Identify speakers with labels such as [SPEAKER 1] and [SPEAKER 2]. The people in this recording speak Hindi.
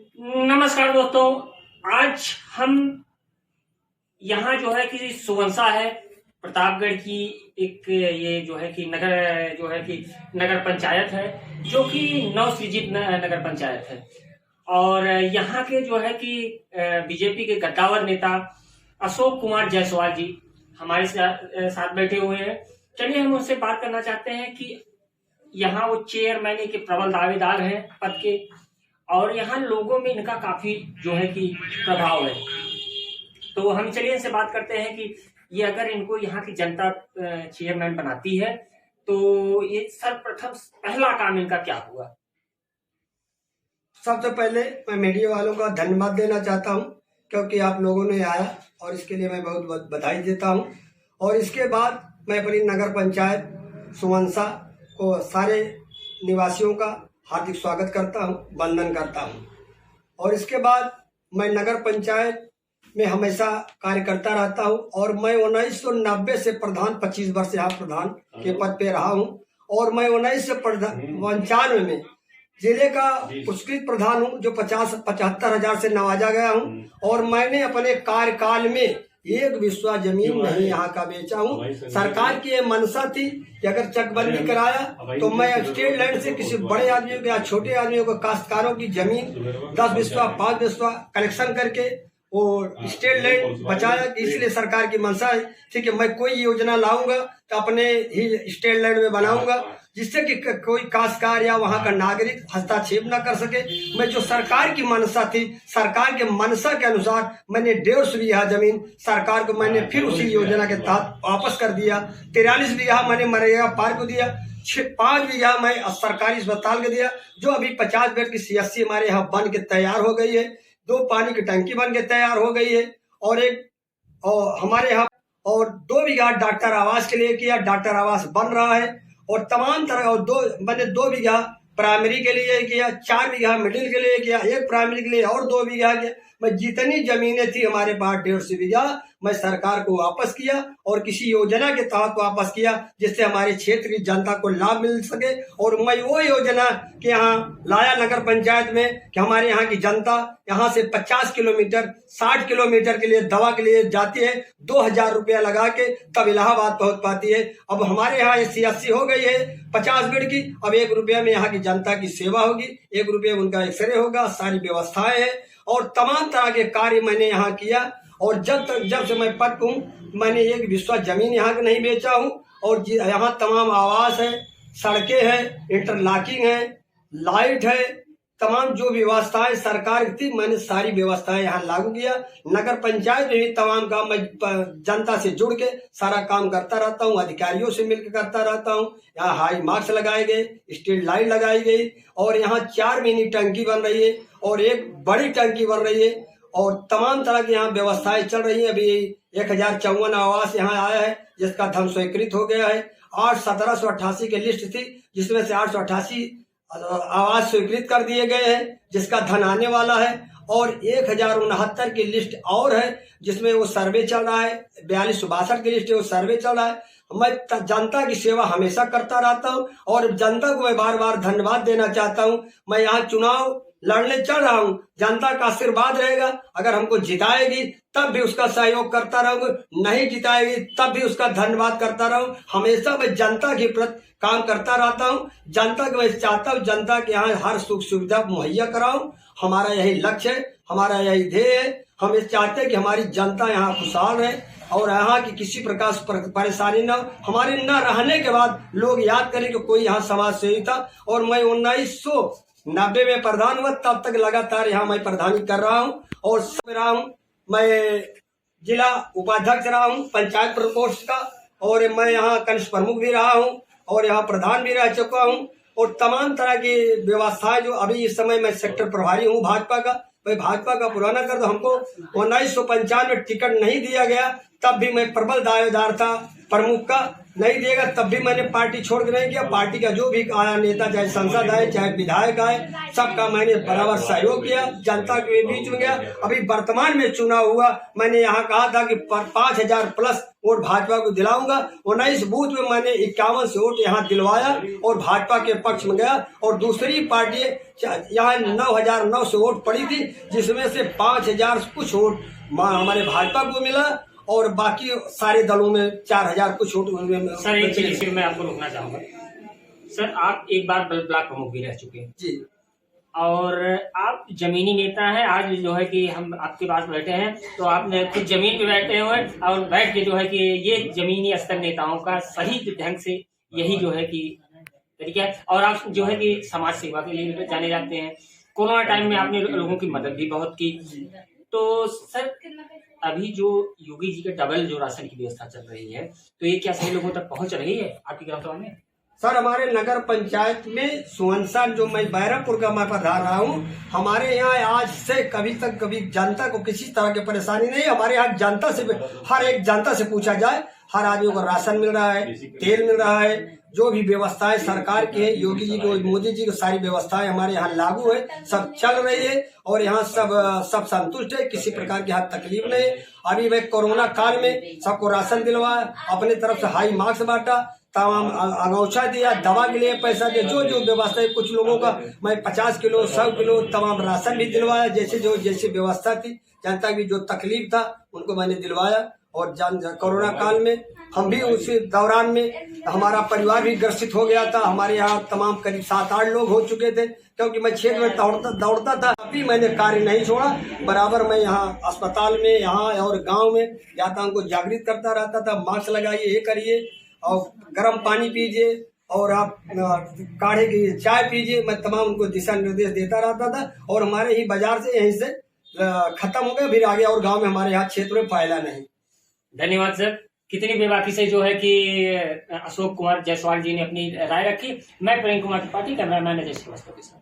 [SPEAKER 1] नमस्कार दोस्तों। आज हम यहाँ जो है कि सुवंसा है प्रतापगढ़ की एक ये नगर पंचायत है जो कि नवसृजित नगर पंचायत है। और यहाँ के जो है कि बीजेपी के गद्दावर नेता अशोक कुमार जायसवाल जी हमारे साथ बैठे हुए हैं। चलिए हम उनसे बात करना चाहते हैं कि यहाँ वो चेयरमैन के प्रबल दावेदार हैं पद के, और यहाँ लोगों में इनका काफी जो है कि प्रभाव है। तो हम चलिए इनसे बात करते हैं कि ये अगर इनको यहाँ की जनता चेयरमैन बनाती है तो ये सर्वप्रथम पहला काम इनका क्या हुआ।
[SPEAKER 2] सबसे पहले मैं मीडिया वालों का धन्यवाद देना चाहता हूं, क्योंकि आप लोगों ने आया और इसके लिए मैं बहुत बहुत बधाई देता हूं। और इसके बाद मैं अपनी नगर पंचायत सुवंसा को सारे निवासियों का हार्दिक स्वागत करता हूं, वंदन करता हूं। और इसके बाद मैं नगर पंचायत में हमेशा कार्य करता रहता हूं और मैं 1990 से प्रधान 25 वर्ष यहाँ प्रधान के पद पे रहा हूं। और मैं 1995 में जिले का पुरस्कृत प्रधान हूं, जो 75 हजार से नवाजा गया हूं। और मैंने अपने कार्यकाल में एक बिस्वा जमीन नहीं यहाँ का बेचा हूँ। सरकार की ये मनसा थी कि अगर चकबंदी कराया तो मैं स्टेट लैंड से किसी बड़े आदमियों के या छोटे आदमियों को काश्तकारों की जमीन 10 बिस्वा 5 बिस्वा कलेक्शन करके वो स्टेट लैंड बचाया। इसलिए सरकार की मंशा है ठीक है, मैं कोई योजना लाऊंगा तो अपने ही स्टेट लैंड में बनाऊंगा, जिससे कि कोई काश्तकार या वहां का नागरिक हस्तक्षेप न कर सके। मैं जो सरकार की मनसा थी, सरकार के मनसा के अनुसार मैंने 150 बीघा जमीन सरकार को मैंने फिर उसी योजना के तहत वापस कर दिया। 43 बीघा मैंने मरेगा पार्क को दिया, 5 बीघा मैं सरकारी अस्पताल को दिया, जो अभी 50 बेड की CSC हमारे यहाँ बन के तैयार हो गई है। 2 पानी की टंकी बन के तैयार हो गई है। और हमारे यहाँ और 2 बीघा डॉक्टर आवास के लिए किया, डॉक्टर आवास बन रहा है। और तमाम तरह और 2 बीघा प्राइमरी के लिए किया, 4 बीघा मिडिल के लिए किया, 1 प्राइमरी के लिए और 2 बीघा किया। मैं जितनी जमीनें थी हमारे पास 150 बीघा मैं सरकार को वापस किया और किसी योजना के तहत वापस किया, जिससे हमारे क्षेत्र की जनता को लाभ मिल सके। और मैं वो योजना के यहाँ लाया नगर पंचायत में कि हमारे यहाँ की जनता यहाँ से 50 किलोमीटर 60 किलोमीटर के लिए दवा के लिए जाती है, 2000 रुपया लगा के तब इलाहाबाद पहुंच पाती है। अब हमारे यहाँ ये CSC हो गई है 50 बेड की। अब 1 रुपया में यहाँ की जनता की सेवा होगी, 1 रुपये में उनका एक्सरे होगा, सारी व्यवस्थाएं हैं और तमाम तरह के कार्य मैंने यहाँ किया। और जब से मैं पद हूँ मैंने एक बिस्वा जमीन यहाँ का नहीं बेचा हूँ। और यहाँ तमाम आवास है, सड़कें हैं, इंटरलॉकिंग है, लाइट है, तमाम जो व्यवस्थाएं सरकार की थी मैंने सारी व्यवस्थाएं यहाँ लागू किया। नगर पंचायत में भी तमाम काम मैं जनता से जुड़ के सारा काम करता रहता हूँ, अधिकारियों से मिलकर करता रहता हूँ। यहाँ हाई मार्क्स लगाए गए, स्ट्रीट लाइट लगाई गई और यहाँ 4 मिनी टंकी बन रही है और 1 बड़ी टंकी बन रही है और तमाम तरह की यहाँ व्यवस्थाएं चल रही है। अभी 1054 आवास यहाँ आया है, जिसका धन स्वीकृत हो गया है। 1788 की लिस्ट थी, जिसमें से 888 आवास स्वीकृत कर दिए गए हैं, जिसका धन आने वाला है। और 1069 की लिस्ट और है, जिसमें वो सर्वे चल रहा है। 4262 की लिस्ट है, वो सर्वे चल रहा है। मैं जनता की सेवा हमेशा करता रहता हूँ और जनता को मैं बार बार धन्यवाद देना चाहता हूँ। मैं यहाँ चुनाव लड़ने चल रहा हूँ, जनता का आशीर्वाद रहेगा। अगर हमको जिताएगी तब भी उसका सहयोग करता रहूंगा, नहीं जिताएगी तब भी उसका धन्यवाद करता रहूं। हमेशा मैं जनता के प्रति काम करता रहता हूं। जनता को मैं चाहता हूं जनता के यहाँ हर सुख सुविधा मुहैया कराऊं। हमारा यही लक्ष्य है, हमारा यही ध्येय है। हम ये चाहते हैं कि हमारी जनता यहाँ खुशहाल रहे और यहाँ की किसी प्रकार से परेशानी न हो। हमारे न रहने के बाद लोग याद करें कि कोई यहाँ समाज सेवी था। और मैं 1990 में प्रधान हुआ, तब तक लगातार यहाँ मैं प्रधानी कर रहा हूँ और रहा हूँ। मैं जिला उपाध्यक्ष रहा हूँ पंचायत प्रकोष्ठ का, और मैं यहाँ कनिष्ठ प्रमुख भी रहा हूँ और यहाँ प्रधान भी रह चुका हूँ। और तमाम तरह की व्यवस्थाएं जो अभी इस समय मैं सेक्टर प्रभारी हूँ भाजपा का। मैं भाजपा का पुराना कर, तो हमको 1995 में टिकट नहीं दिया गया, तब भी मैं प्रबल दावेदार था प्रमुख का नहीं देगा तब भी मैंने पार्टी छोड़ के नहीं किया। पार्टी का जो भी आया नेता, चाहे सांसद आए चाहे विधायक आए, सबका मैंने बराबर सहयोग किया। जनता के बीच में गया। अभी वर्तमान में चुनाव हुआ, मैंने यहाँ कहा था कि 5000 प्लस वोट भाजपा को दिलाऊंगा। 19 बूथ में मैंने 51 से वोट यहाँ दिलवाया और भाजपा के पक्ष में गया। और दूसरी पार्टी यहाँ 9009 से वोट पड़ी थी, जिसमें से 5000 कुछ वोट हमारे भाजपा को मिला और बाकी सारे दलों में 4000 कुछ वोट।
[SPEAKER 1] सर एक चीज मैं आपको रोकना चाहूंगा। सर आप एक बार ब्लॉक प्रमुख भी रह चुके हैं
[SPEAKER 2] जी,
[SPEAKER 1] और आप जमीनी नेता हैं। आज जो है कि हम आपके पास बैठे हैं तो आपने खुद जमीन पे बैठे हुए और बैठ के जो है कि ये जमीनी स्तर नेताओं का सही ढंग से यही जो है कि तरीका है। और आप जो है कि समाज सेवा के लिए जाने जाते हैं। कोरोना टाइम में आपने लोगों की मदद भी बहुत की। तो सर अभी जो योगी जी के डबल जो राशन की व्यवस्था चल रही है, तो ये क्या सही लोगों तक पहुंच रही है आपकी ग्राम सभा में?
[SPEAKER 2] सर हमारे नगर पंचायत में सुवंसा, जो मैं बैरकपुर का मैं पधार रहा हूँ, हमारे यहाँ आज से कभी जनता को किसी तरह की परेशानी नहीं। हमारे यहाँ जनता से, हर एक जनता से पूछा जाए, हर आदमी को राशन मिल रहा है, तेल मिल रहा है। जो भी व्यवस्थाएं सरकार की है, योगी जी को, मोदी जी को, सारी व्यवस्थाएं हमारे यहाँ लागू है, सब चल रही है और यहाँ सब संतुष्ट है। किसी प्रकार की यहाँ तकलीफ नहीं। अभी मैं कोरोना काल में सबको राशन दिलवाया, अपने तरफ से हाई मार्क्स बांटा, तमाम अंगौछा दिया, दवा के लिए पैसा दिया, जो व्यवस्था है। कुछ लोगों का मैं 50 किलो 100 किलो तमाम राशन भी दिलवाया। जैसे व्यवस्था थी, जनता की जो तकलीफ था उनको मैंने दिलवाया। और कोरोना काल में हम भी उसी दौरान में हमारा परिवार भी ग्रसित हो गया था। हमारे यहाँ तमाम करीब 7-8 लोग हो चुके थे, क्योंकि मैं क्षेत्र में दौड़ता था। अभी मैंने कार्य नहीं छोड़ा, बराबर मैं यहाँ अस्पताल में, यहाँ और गांव में जाता, उनको जागृत करता रहता था। मास्क लगाइए, ये करिए और गर्म पानी पीजिए और आप काढ़े की चाय पीजिए। मैं तमाम उनको दिशा निर्देश देता रहता था। और हमारे ही बाजार से यहीं से खत्म हो गया, फिर आगे और गांव में हमारे यहाँ क्षेत्र में फैला नहीं।
[SPEAKER 1] धन्यवाद सर। कितनी बेबाकी से जो है कि अशोक कुमार जायसवाल जी ने अपनी राय रखी। मैं प्रेम कुमार त्रिपाठी, कैमरामैन अजय श्रीवास्तव के साथ।